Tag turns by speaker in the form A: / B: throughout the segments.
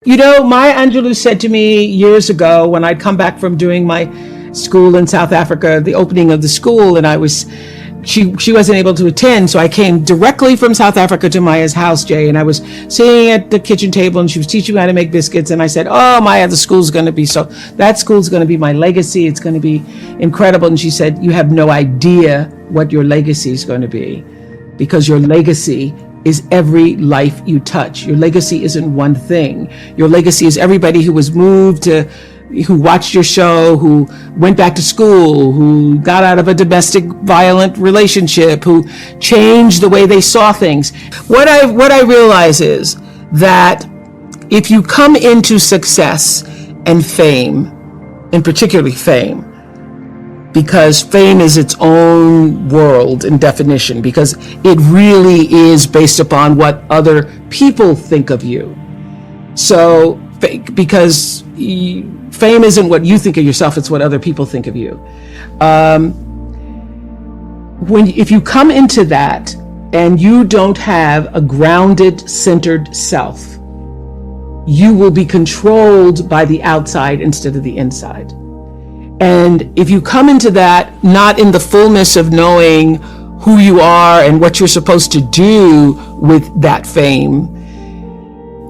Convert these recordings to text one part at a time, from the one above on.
A: Maya Angelou said to me years ago when I'd come back from doing my school in South Africa, the opening of the school, and she wasn't able to attend, so I came directly from South Africa to Maya's house, Jay, and I was sitting at the kitchen table and she was teaching me how to make biscuits, and I said, "Oh, Maya, that school's going to be my legacy. It's going to be incredible." And she said, "You have no idea what your legacy is going to be, because your legacy is every life you touch. Your legacy isn't one thing. Your legacy is everybody who was moved to, who watched your show, who went back to school, who got out of a domestic violent relationship, who changed the way they saw things." What I realize is that if you come into success and fame, and particularly fame, because fame is its own world in definition, because it really is based upon what other people think of you. So, because fame isn't what you think of yourself, it's what other people think of you. If you come into that and you don't have a grounded, centered self, you will be controlled by the outside instead of the inside. And if you come into that not in the fullness of knowing who you are and what you're supposed to do with that fame,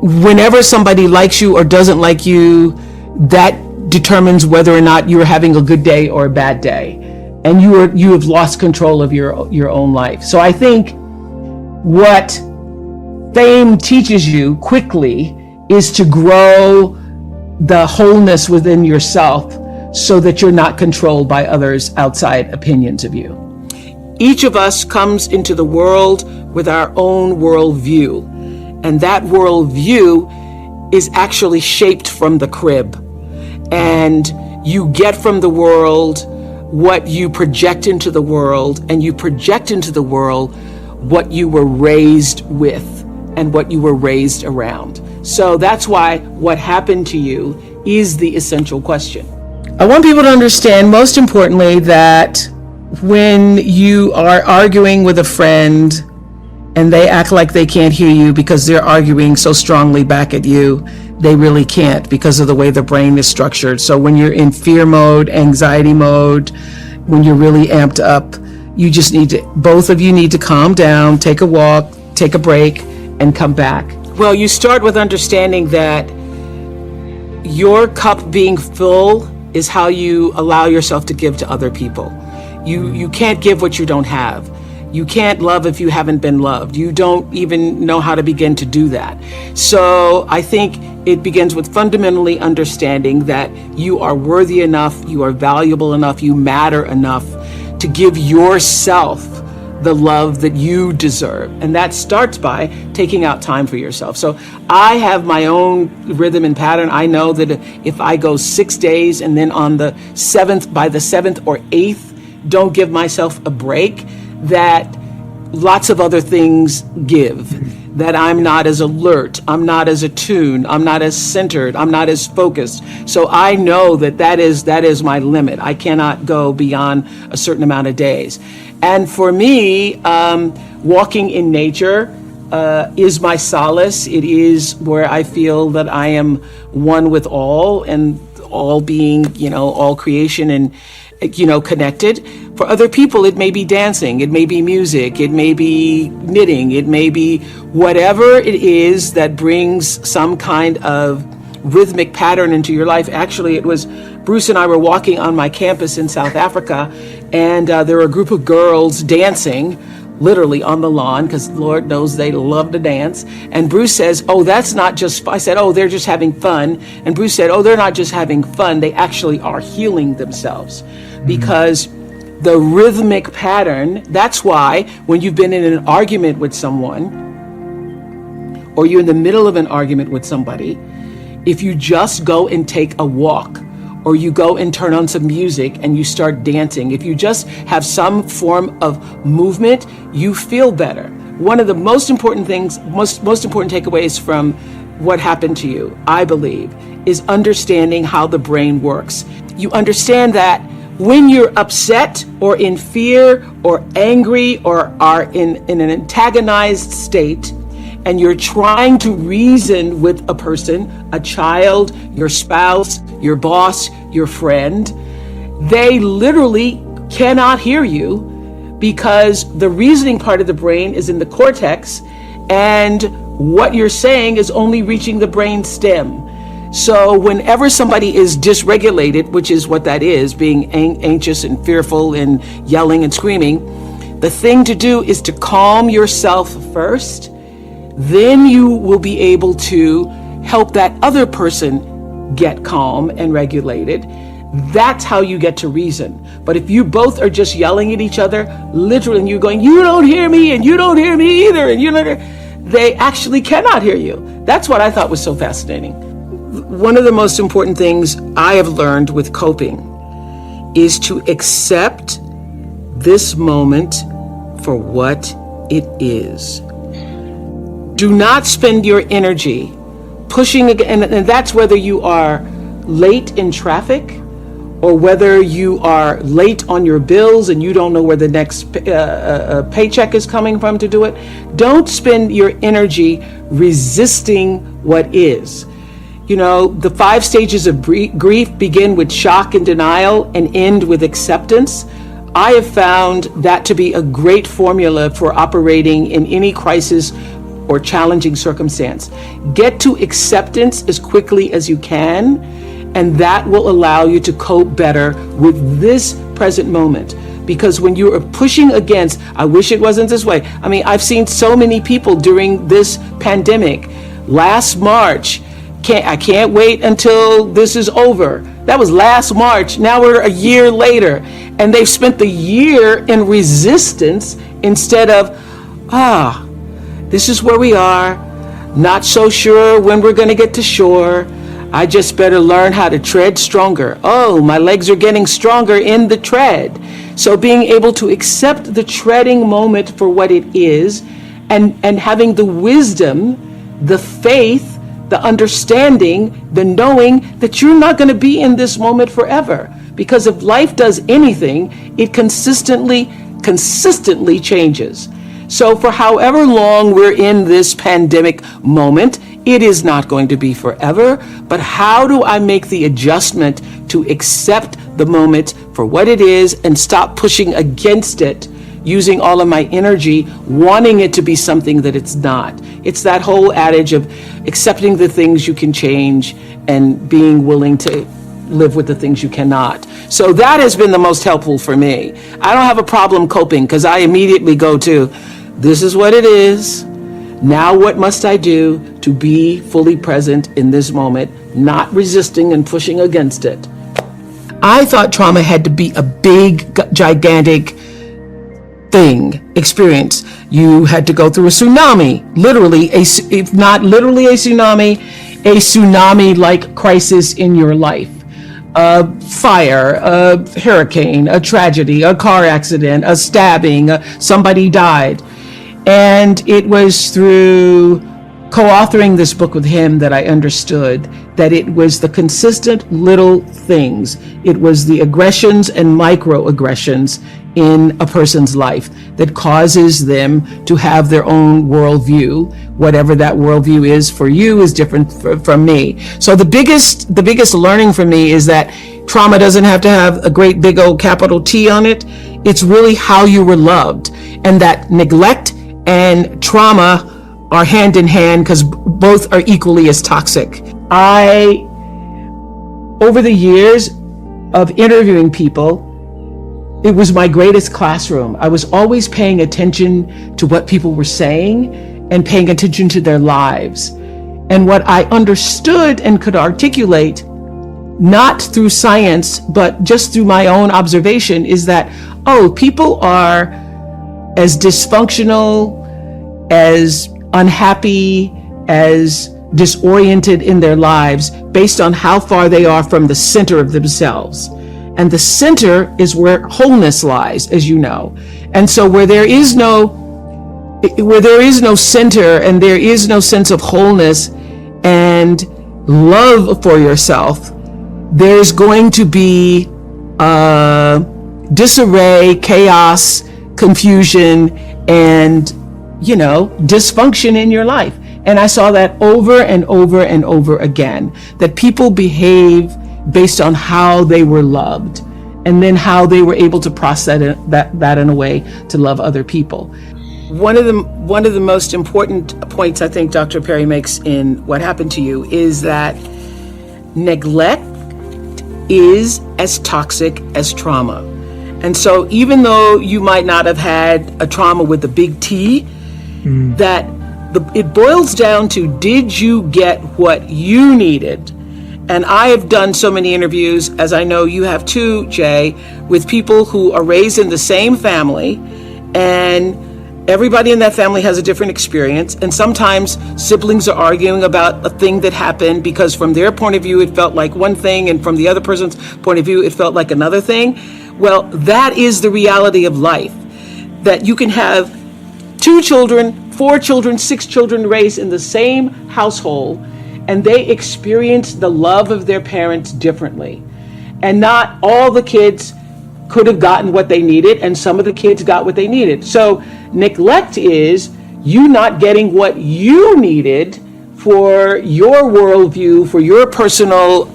A: whenever somebody likes you or doesn't like you, that determines whether or not you're having a good day or a bad day. And you have lost control of your own life. So I think what fame teaches you quickly is to grow the wholeness within yourself, so that you're not controlled by others' outside opinions of you. Each of us comes into the world with our own worldview, and that worldview is actually shaped from the crib. And you get from the world what you project into the world, and you project into the world what you were raised with and what you were raised around. So that's why what happened to you is the essential question. I want people to understand, most importantly, that when you are arguing with a friend and they act like they can't hear you because they're arguing so strongly back at you, they really can't, because of the way the brain is structured. So when you're in fear mode, anxiety mode, when you're really amped up, both of you need to calm down, take a walk, take a break, and come back. Well, you start with understanding that your cup being full is how you allow yourself to give to other people. You can't give what you don't have. You can't love if you haven't been loved. You don't even know how to begin to do that. So I think it begins with fundamentally understanding that you are worthy enough, you are valuable enough, you matter enough to give yourself the love that you deserve. And that starts by taking out time for yourself. So I have my own rhythm and pattern. I know that if I go 6 days and then by the 7th or 8th, don't give myself a break, that lots of other things give, that I'm not as alert, I'm not as attuned, I'm not as centered, I'm not as focused. So I know that is my limit. I cannot go beyond a certain amount of days. And for me, walking in nature is my solace. It is where I feel that I am one with all, and all being, all creation and, connected. For other people, it may be dancing, it may be music, it may be knitting, it may be whatever it is that brings some kind of rhythmic pattern into your life. Actually, it was Bruce and I were walking on my campus in South Africa, and there were a group of girls dancing literally on the lawn, because Lord knows they love to dance. And Bruce says, "Oh, that's not just," I said, "Oh, they're just having fun." And Bruce said, "Oh, they're not just having fun, they actually are healing themselves." Because the rhythmic pattern, that's why when you've been in an argument with someone, or you're in the middle of an argument with somebody, if you just go and take a walk, or you go and turn on some music and you start dancing, if you just have some form of movement, you feel better. One of the most important things, most important takeaways from what happened to you, I believe, is understanding how the brain works. You understand that when you're upset or in fear or angry or are in an antagonized state, and you're trying to reason with a person, a child, your spouse, your boss, your friend, they literally cannot hear you because the reasoning part of the brain is in the cortex, and what you're saying is only reaching the brain stem. So whenever somebody is dysregulated, which is what that is, being anxious and fearful and yelling and screaming, the thing to do is to calm yourself first. Then you will be able to help that other person get calm and regulated. That's how you get to reason. But if you both are just yelling at each other, literally, and you're going, you don't hear me, and you don't hear me either, and you don't, they actually cannot hear you. That's what I thought was so fascinating. One of the most important things I have learned with coping is to accept this moment for what it is. Do not spend your energy pushing again, and that's whether you are late in traffic or whether you are late on your bills and you don't know where the next paycheck is coming from to do it. Don't spend your energy resisting what is. You know, the 5 stages of grief begin with shock and denial and end with acceptance. I have found that to be a great formula for operating in any crisis or challenging circumstance. Get to acceptance as quickly as you can, and that will allow you to cope better with this present moment. Because when you are pushing against, I wish it wasn't this way. I mean, I've seen so many people during this pandemic. Last March, I can't wait until this is over. That was last March. Now we're a year later, and they've spent the year in resistance instead of, this is where we are. Not so sure when we're going to get to shore. I just better learn how to tread stronger. Oh, my legs are getting stronger in the tread. So being able to accept the treading moment for what it is, and having the wisdom, the faith, the understanding, the knowing that you're not going to be in this moment forever. Because if life does anything, it consistently changes. So for however long we're in this pandemic moment, it is not going to be forever. But how do I make the adjustment to accept the moment for what it is and stop pushing against it, using all of my energy, wanting it to be something that it's not? It's that whole adage of accepting the things you can change and being willing to live with the things you cannot. So that has been the most helpful for me. I don't have a problem coping because I immediately go to, this is what it is. Now what must I do to be fully present in this moment, not resisting and pushing against it? I thought trauma had to be a big, gigantic experience. You had to go through a tsunami, literally, if not literally a tsunami-like crisis in your life. A fire, a hurricane, a tragedy, a car accident, a stabbing, somebody died. And it was through co-authoring this book with him that I understood that it was the consistent little things. It was the aggressions and microaggressions in a person's life that causes them to have their own worldview. Whatever that worldview is for you is different from me. So the biggest learning for me is that trauma doesn't have to have a great big old capital T on it. It's really how you were loved, and that neglect and trauma are hand in hand because both are equally as toxic. Over the years of interviewing people, it was my greatest classroom. I was always paying attention to what people were saying and paying attention to their lives. And what I understood and could articulate, not through science, but just through my own observation, is that, people are as dysfunctional, as unhappy, as disoriented in their lives based on how far they are from the center of themselves. And the center is where wholeness lies, as you know. And so where there is no center and there is no sense of wholeness and love for yourself, there's going to be disarray, chaos, confusion, and dysfunction in your life. And I saw that over and over and over again, that people behave based on how they were loved and then how they were able to process that in a way to love other people. One of the most important points I think Dr. Perry makes in What Happened to You is that neglect is as toxic as trauma. And so even though you might not have had a trauma with a big T, it boils down to, did you get what you needed? And I have done so many interviews, as I know you have too, Jay, with people who are raised in the same family, and everybody in that family has a different experience. And sometimes siblings are arguing about a thing that happened because from their point of view, it felt like one thing, and from the other person's point of view, it felt like another thing. Well, that is the reality of life, that you can have 2 children, 4 children, 6 children raised in the same household, and they experience the love of their parents differently. And not all the kids could have gotten what they needed, and some of the kids got what they needed. So neglect is you not getting what you needed for your worldview, for your personal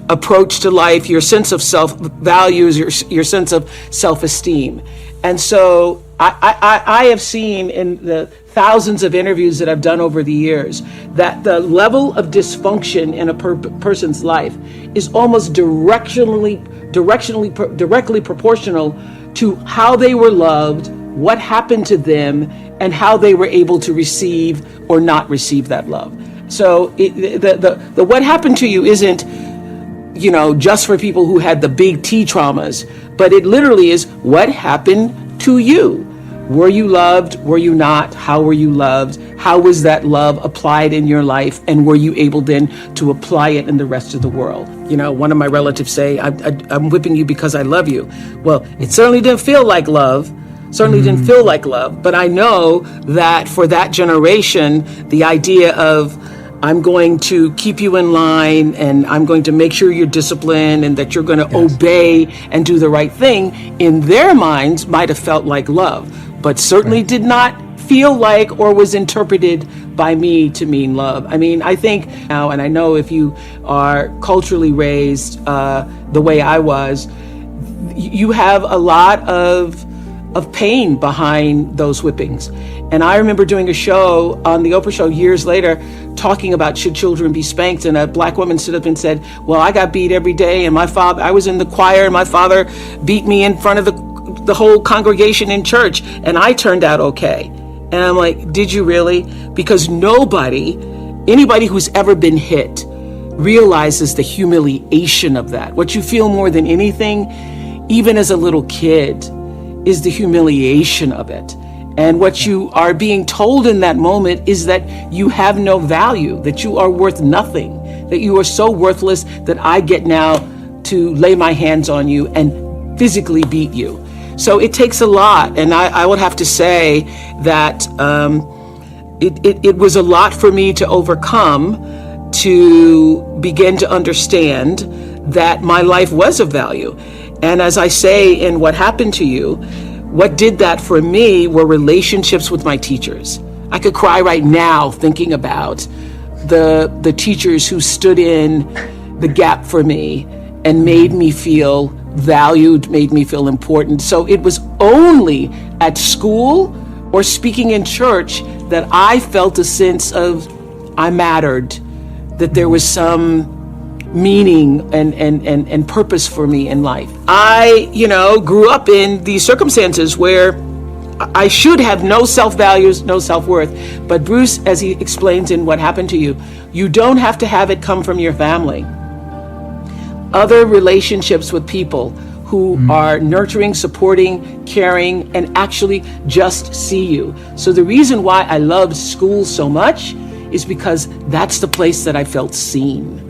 A: approach to life, your sense of self-values, your sense of self-esteem. And so I have seen in the thousands of interviews that I've done over the years that the level of dysfunction in a person's life is almost directly proportional to how they were loved, what happened to them, and how they were able to receive or not receive that love. So the what happened to you isn't, just for people who had the big T traumas, but it literally is what happened to you. Were you loved? Were you not? How were you loved? How was that love applied in your life? And were you able then to apply it in the rest of the world? One of my relatives say, I'm whipping you because I love you. Well, it certainly didn't feel like love. But I know that for that generation, the idea of I'm going to keep you in line and I'm going to make sure you're disciplined and that you're going to obey and do the right thing, in their minds might have felt like love, but certainly did not feel like or was interpreted by me to mean love. I mean, I think now, and I know if you are culturally raised the way I was, you have a lot of pain behind those whippings. And I remember doing a show on the Oprah show years later talking about should children be spanked, and a black woman stood up and said, well, I got beat every day, and I was in the choir and my father beat me in front of the whole congregation in church, and I turned out okay. And I'm like, did you really? Because anybody who's ever been hit realizes the humiliation of that. What you feel more than anything, even as a little kid, is the humiliation of it. And what you are being told in that moment is that you have no value, that you are worth nothing, that you are so worthless that I get now to lay my hands on you and physically beat you. So it takes a lot. And I would have to say that it was a lot for me to overcome, to begin to understand that my life was of value. And as I say in What Happened to You, what did that for me were relationships with my teachers. I could cry right now thinking about the teachers who stood in the gap for me and made me feel valued, made me feel important. So it was only at school or speaking in church that I felt a sense of I mattered, that there was some meaning and purpose for me in life. I, grew up in these circumstances where I should have no self-values, no self-worth. But Bruce, as he explains in What Happened to You, you don't have to have it come from your family. Other relationships with people who are nurturing, supporting, caring, and actually just see you. So the reason why I loved school so much is because that's the place that I felt seen.